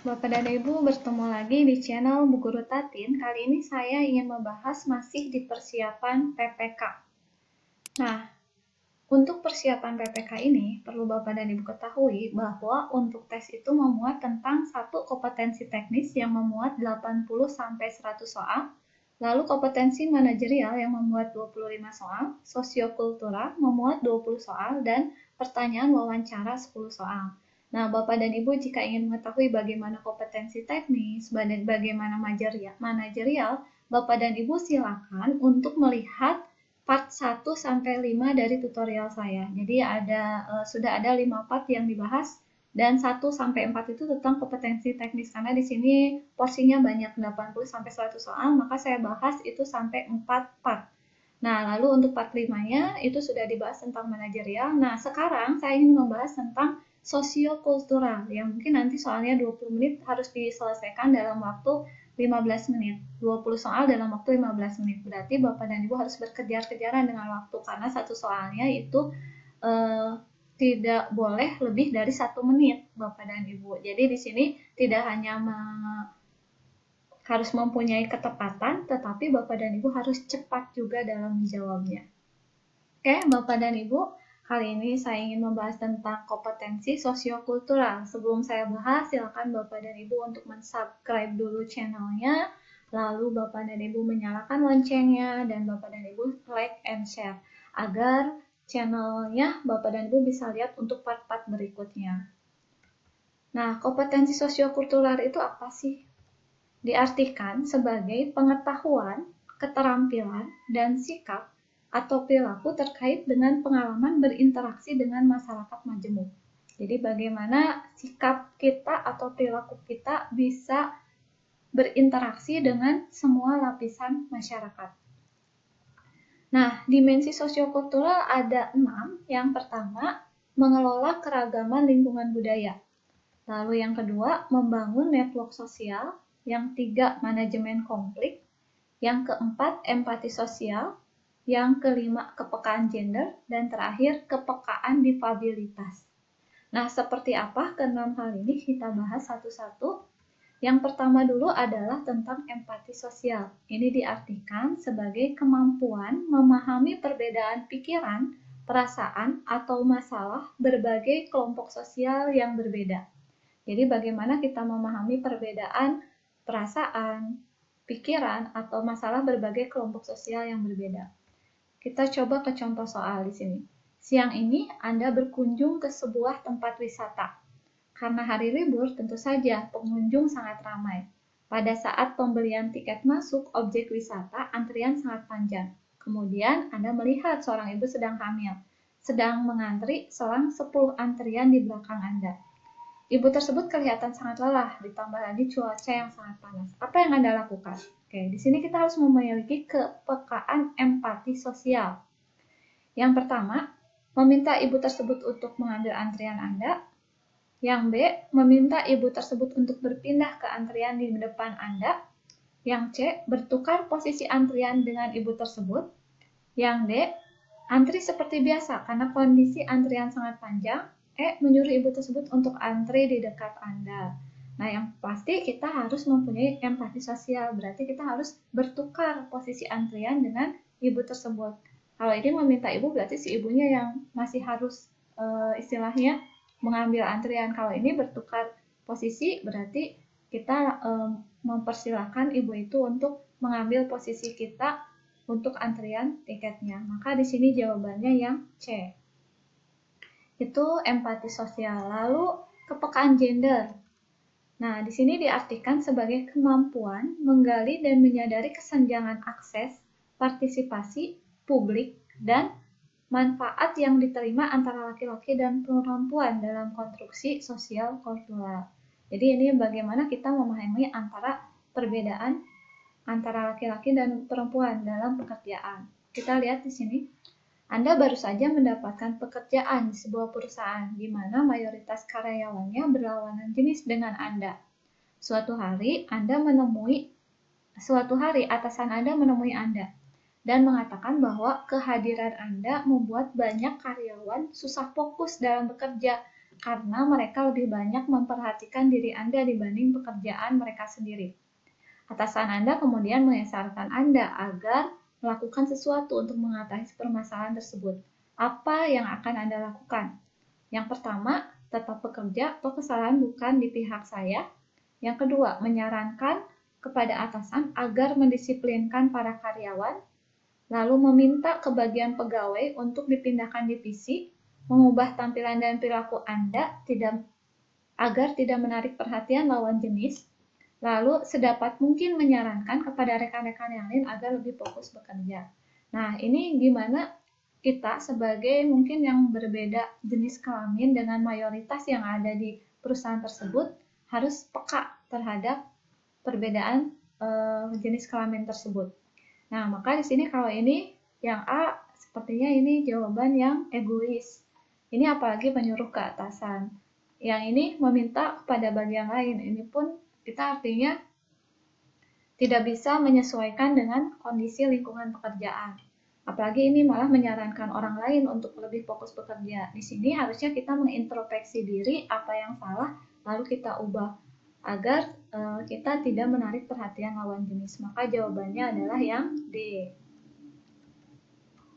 Bapak dan Ibu bertemu lagi di channel Bu Guru Tatin. Kali ini saya ingin membahas masih di persiapan PPK. Nah, untuk persiapan PPK ini, perlu Bapak dan Ibu ketahui bahwa untuk tes itu memuat tentang satu kompetensi teknis yang memuat 80-100 soal, lalu kompetensi manajerial yang memuat 25 soal, sosiokultural memuat 20 soal, dan pertanyaan wawancara 10 soal. Nah, Bapak dan Ibu jika ingin mengetahui bagaimana kompetensi teknis, bagaimana manajerial, Bapak dan Ibu silakan untuk melihat part 1 sampai 5 dari tutorial saya. Jadi sudah ada 5 part yang dibahas dan 1 sampai 4 itu tentang kompetensi teknis karena di sini porsinya banyak 80 sampai 100 soal, maka saya bahas itu sampai 4 part. Nah, lalu untuk part 5-nya itu sudah dibahas tentang manajerial. Nah, sekarang saya ingin membahas tentang sosiokultural yang mungkin nanti soalnya 20 menit harus diselesaikan dalam waktu 15 menit. 20 soal dalam waktu 15 menit. Berarti Bapak dan Ibu harus berkejar-kejaran dengan waktu karena satu soalnya itu tidak boleh lebih dari 1 menit, Bapak dan Ibu. Jadi di sini tidak hanya harus mempunyai ketepatan, tetapi Bapak dan Ibu harus cepat juga dalam menjawabnya. Oke, Bapak dan Ibu, kali ini saya ingin membahas tentang kompetensi sosiokultural. Sebelum saya bahas, silakan Bapak dan Ibu untuk mensubscribe dulu channelnya, lalu Bapak dan Ibu menyalakan loncengnya, dan Bapak dan Ibu like and share, agar channelnya Bapak dan Ibu bisa lihat untuk part-part berikutnya. Nah, kompetensi sosiokultural itu apa sih? Diartikan sebagai pengetahuan, keterampilan, dan sikap atau perilaku terkait dengan pengalaman berinteraksi dengan masyarakat majemuk. Jadi bagaimana sikap kita atau perilaku kita bisa berinteraksi dengan semua lapisan masyarakat. Nah, dimensi sosiokultural ada 6. Yang pertama, mengelola keragaman lingkungan budaya. Lalu yang kedua, membangun network sosial. Yang tiga, manajemen konflik. Yang keempat, empati sosial. Yang kelima, kepekaan gender. Dan terakhir, kepekaan difabilitas. Nah, seperti apa keenam hal ini kita bahas satu-satu. Yang pertama dulu adalah tentang empati sosial. Ini diartikan sebagai kemampuan memahami perbedaan pikiran, perasaan, atau masalah berbagai kelompok sosial yang berbeda. Jadi bagaimana kita memahami perbedaan perasaan, pikiran, atau masalah berbagai kelompok sosial yang berbeda. Kita coba ke contoh soal di sini. Siang ini Anda berkunjung ke sebuah tempat wisata. Karena hari libur, tentu saja pengunjung sangat ramai. Pada saat pembelian tiket masuk objek wisata, antrian sangat panjang. Kemudian Anda melihat seorang ibu sedang hamil, sedang mengantri selang 10 antrian di belakang Anda. Ibu tersebut kelihatan sangat lelah, ditambah lagi cuaca yang sangat panas. Apa yang Anda lakukan? Oke, di sini kita harus memiliki kepekaan empati sosial. Yang pertama, meminta ibu tersebut untuk mengambil antrian Anda. Yang B, meminta ibu tersebut untuk berpindah ke antrian di depan Anda. Yang C, bertukar posisi antrian dengan ibu tersebut. Yang D, antri seperti biasa karena kondisi antrian sangat panjang. Menyuruh ibu tersebut untuk antri di dekat Anda. Nah, yang pasti kita harus mempunyai empati sosial, berarti kita harus bertukar posisi antrian dengan ibu tersebut. Kalau ini meminta ibu, berarti si ibunya yang masih harus istilahnya mengambil antrian. Kalau ini bertukar posisi, berarti kita mempersilahkan ibu itu untuk mengambil posisi kita untuk antrian tiketnya. Maka di sini jawabannya yang C. Itu empati sosial. Lalu kepekaan gender. Nah, di sini diartikan sebagai kemampuan menggali dan menyadari kesenjangan akses, partisipasi, publik, dan manfaat yang diterima antara laki-laki dan perempuan dalam konstruksi sosial kultural. Jadi ini bagaimana kita memahami antara perbedaan antara laki-laki dan perempuan dalam pekerjaan. Kita lihat di sini. Anda baru saja mendapatkan pekerjaan di sebuah perusahaan di mana mayoritas karyawannya berlawanan jenis dengan Anda. Suatu hari atasan Anda menemui Anda dan mengatakan bahwa kehadiran Anda membuat banyak karyawan susah fokus dalam bekerja karena mereka lebih banyak memperhatikan diri Anda dibanding pekerjaan mereka sendiri. Atasan Anda kemudian menyarankan Anda agar melakukan sesuatu untuk mengatasi permasalahan tersebut. Apa yang akan Anda lakukan? Yang pertama, tetap bekerja atau kesalahan bukan di pihak saya. Yang kedua, menyarankan kepada atasan agar mendisiplinkan para karyawan, lalu meminta ke bagian pegawai untuk dipindahkan divisi, mengubah tampilan dan perilaku Anda agar tidak menarik perhatian lawan jenis, lalu sedapat mungkin menyarankan kepada rekan-rekan yang lain agar lebih fokus bekerja. Nah, ini gimana kita sebagai mungkin yang berbeda jenis kelamin dengan mayoritas yang ada di perusahaan tersebut harus peka terhadap perbedaan jenis kelamin tersebut. Nah, maka di sini kalau ini yang A sepertinya ini jawaban yang egois. Ini apalagi menyuruh ke atasan. Yang ini meminta kepada bagian lain. Ini pun kita artinya tidak bisa menyesuaikan dengan kondisi lingkungan pekerjaan. Apalagi ini malah menyarankan orang lain untuk lebih fokus bekerja. Di sini harusnya kita mengintrospeksi diri apa yang salah, lalu kita ubah agar kita tidak menarik perhatian lawan jenis. Maka jawabannya adalah yang D.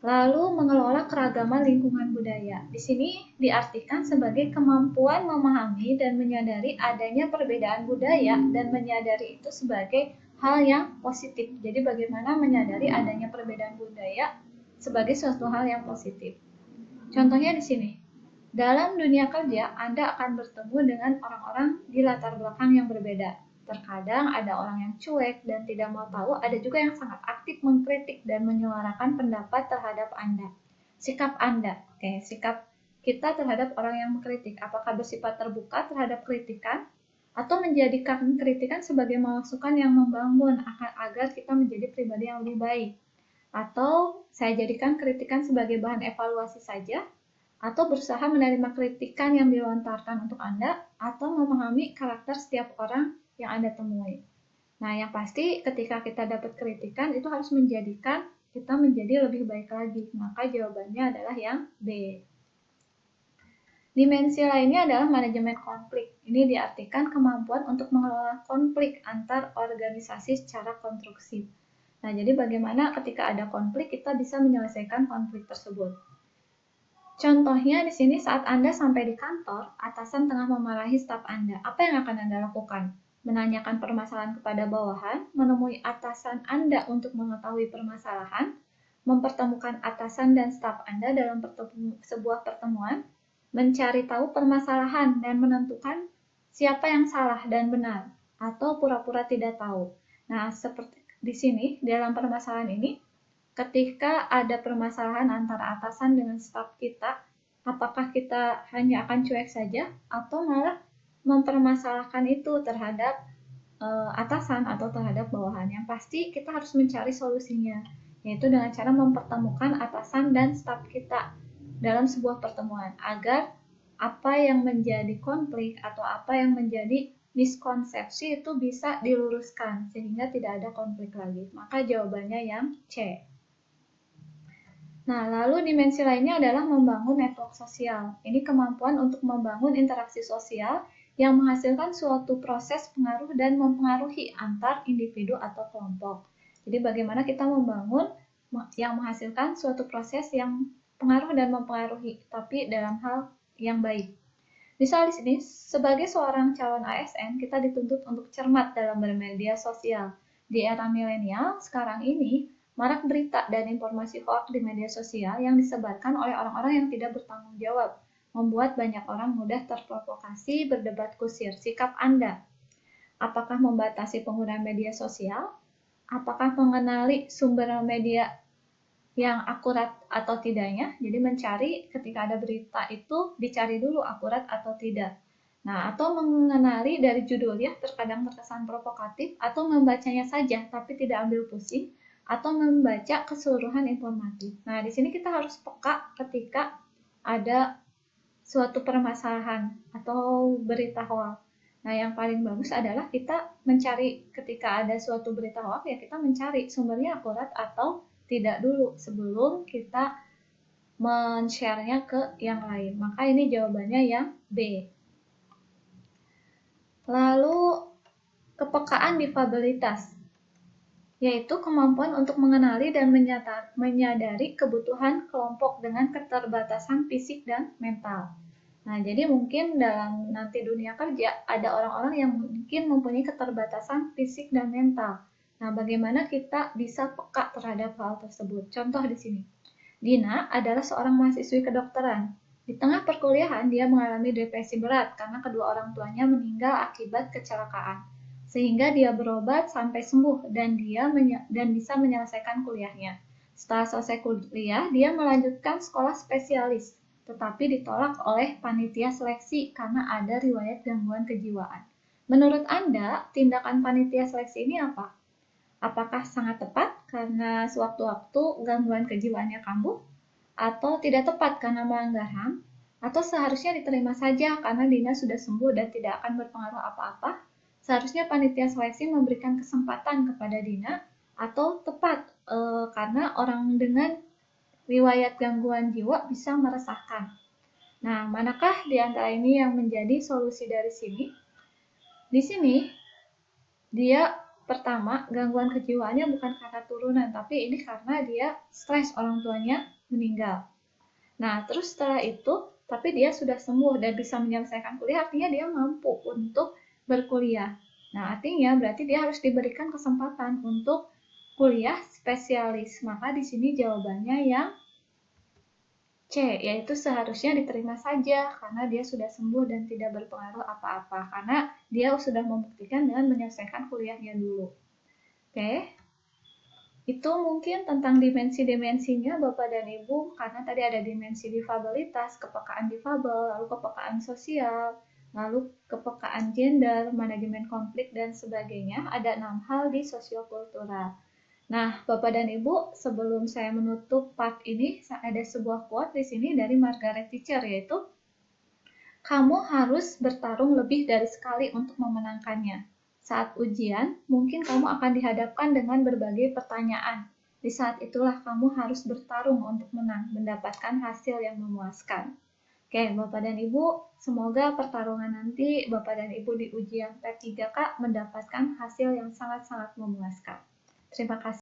Lalu mengelola keragaman lingkungan budaya. Di sini diartikan sebagai kemampuan memahami dan menyadari adanya perbedaan budaya dan menyadari itu sebagai hal yang positif. Jadi bagaimana menyadari adanya perbedaan budaya sebagai suatu hal yang positif. Contohnya di sini. Dalam dunia kerja, Anda akan bertemu dengan orang-orang di latar belakang yang berbeda. Terkadang ada orang yang cuek dan tidak mau tahu, ada juga yang sangat aktif mengkritik dan menyuarakan pendapat terhadap Anda. Sikap Anda, sikap kita terhadap orang yang mengkritik, apakah bersifat terbuka terhadap kritikan, atau menjadikan kritikan sebagai masukan yang membangun agar kita menjadi pribadi yang lebih baik. Atau saya jadikan kritikan sebagai bahan evaluasi saja, atau berusaha menerima kritikan yang dilontarkan untuk Anda, atau memahami karakter setiap orang yang Anda temui. Nah, yang pasti ketika kita dapat kritikan itu harus menjadikan kita menjadi lebih baik lagi. Maka jawabannya adalah yang B. Dimensi lainnya adalah manajemen konflik. Ini diartikan kemampuan untuk mengelola konflik antar organisasi secara konstruksi. Nah, jadi bagaimana ketika ada konflik kita bisa menyelesaikan konflik tersebut. Contohnya di sini saat Anda sampai di kantor, atasan tengah memarahi staf Anda. Apa yang akan Anda lakukan? Menanyakan permasalahan kepada bawahan, menemui atasan Anda untuk mengetahui permasalahan, mempertemukan atasan dan staf Anda dalam sebuah pertemuan, mencari tahu permasalahan dan menentukan siapa yang salah dan benar, atau pura-pura tidak tahu. Nah, seperti di sini, dalam permasalahan ini, ketika ada permasalahan antara atasan dengan staf kita, apakah kita hanya akan cuek saja atau malah mempermasalahkan itu terhadap atasan atau terhadap bawahan? Yang pasti kita harus mencari solusinya, yaitu dengan cara mempertemukan atasan dan staf kita dalam sebuah pertemuan agar apa yang menjadi konflik atau apa yang menjadi miskonsepsi itu bisa diluruskan sehingga tidak ada konflik lagi. Maka jawabannya yang C. Nah, lalu dimensi lainnya adalah membangun network sosial. Ini kemampuan untuk membangun interaksi sosial yang menghasilkan suatu proses pengaruh dan mempengaruhi antar individu atau kelompok. Jadi bagaimana kita membangun yang menghasilkan suatu proses yang pengaruh dan mempengaruhi, tapi dalam hal yang baik. Misal di sini, sebagai seorang calon ASN, kita dituntut untuk cermat dalam bermedia sosial. Di era milenial sekarang ini, marak berita dan informasi hoax di media sosial yang disebarkan oleh orang-orang yang tidak bertanggung jawab, membuat banyak orang mudah terprovokasi berdebat kusir. Sikap Anda, apakah membatasi penggunaan media sosial? Apakah mengenali sumber media yang akurat atau tidaknya? Jadi mencari ketika ada berita itu dicari dulu akurat atau tidak. Nah, atau mengenali dari judulnya terkadang terkesan provokatif, atau membacanya saja tapi tidak ambil pusing, atau membaca keseluruhan informatif. Nah, di sini kita harus peka ketika ada suatu permasalahan atau berita hoax. Nah, yang paling bagus adalah kita mencari ketika ada suatu berita hoax, ya kita mencari sumbernya akurat atau tidak dulu sebelum kita men-share-nya ke yang lain. Maka ini jawabannya yang B. Lalu kepekaan difabelitas, yaitu kemampuan untuk mengenali dan menyadari kebutuhan kelompok dengan keterbatasan fisik dan mental. Nah, jadi mungkin dalam nanti dunia kerja ada orang-orang yang mungkin mempunyai keterbatasan fisik dan mental. Nah, bagaimana kita bisa peka terhadap hal tersebut? Contoh di sini. Dina adalah seorang mahasiswi kedokteran. Di tengah perkuliahan, dia mengalami depresi berat karena kedua orang tuanya meninggal akibat kecelakaan. Sehingga dia berobat sampai sembuh dan bisa menyelesaikan kuliahnya. Setelah selesai kuliah, dia melanjutkan sekolah spesialis, tetapi ditolak oleh panitia seleksi karena ada riwayat gangguan kejiwaan. Menurut Anda, tindakan panitia seleksi ini apa? Apakah sangat tepat karena sewaktu-waktu gangguan kejiwaannya kambuh? Atau tidak tepat karena melanggar HAM? Atau seharusnya diterima saja karena Dina sudah sembuh dan tidak akan berpengaruh apa-apa? Seharusnya panitia seleksi memberikan kesempatan kepada Dina, atau tepat karena orang dengan riwayat gangguan jiwa bisa meresahkan. Nah, manakah di antara ini yang menjadi solusi dari sini? Di sini, dia pertama, gangguan kejiwaannya bukan karena turunan, tapi ini karena dia stres orang tuanya meninggal. Nah, terus setelah itu, tapi dia sudah sembuh dan bisa menyelesaikan kuliah, artinya dia mampu untuk berkuliah. Nah, artinya berarti dia harus diberikan kesempatan untuk kuliah spesialis. Maka di sini jawabannya yang C, yaitu seharusnya diterima saja karena dia sudah sembuh dan tidak berpengaruh apa-apa. Karena dia sudah membuktikan dengan menyelesaikan kuliahnya dulu. Oke. Itu mungkin tentang dimensi-dimensinya Bapak dan Ibu, karena tadi ada dimensi difabelitas, kepekaan difabel, lalu kepekaan sosial, lalu kepekaan gender, manajemen konflik, dan sebagainya. Ada 6 hal di sosiokultural. Nah, Bapak dan Ibu, sebelum saya menutup part ini, ada sebuah quote di sini dari Margaret Thatcher, yaitu, "Kamu harus bertarung lebih dari sekali untuk memenangkannya. Saat ujian, mungkin kamu akan dihadapkan dengan berbagai pertanyaan. Di saat itulah kamu harus bertarung untuk menang, mendapatkan hasil yang memuaskan." Oke, Bapak dan Ibu, semoga pertarungan nanti Bapak dan Ibu di ujian P3K mendapatkan hasil yang sangat-sangat memuaskan. Terima kasih.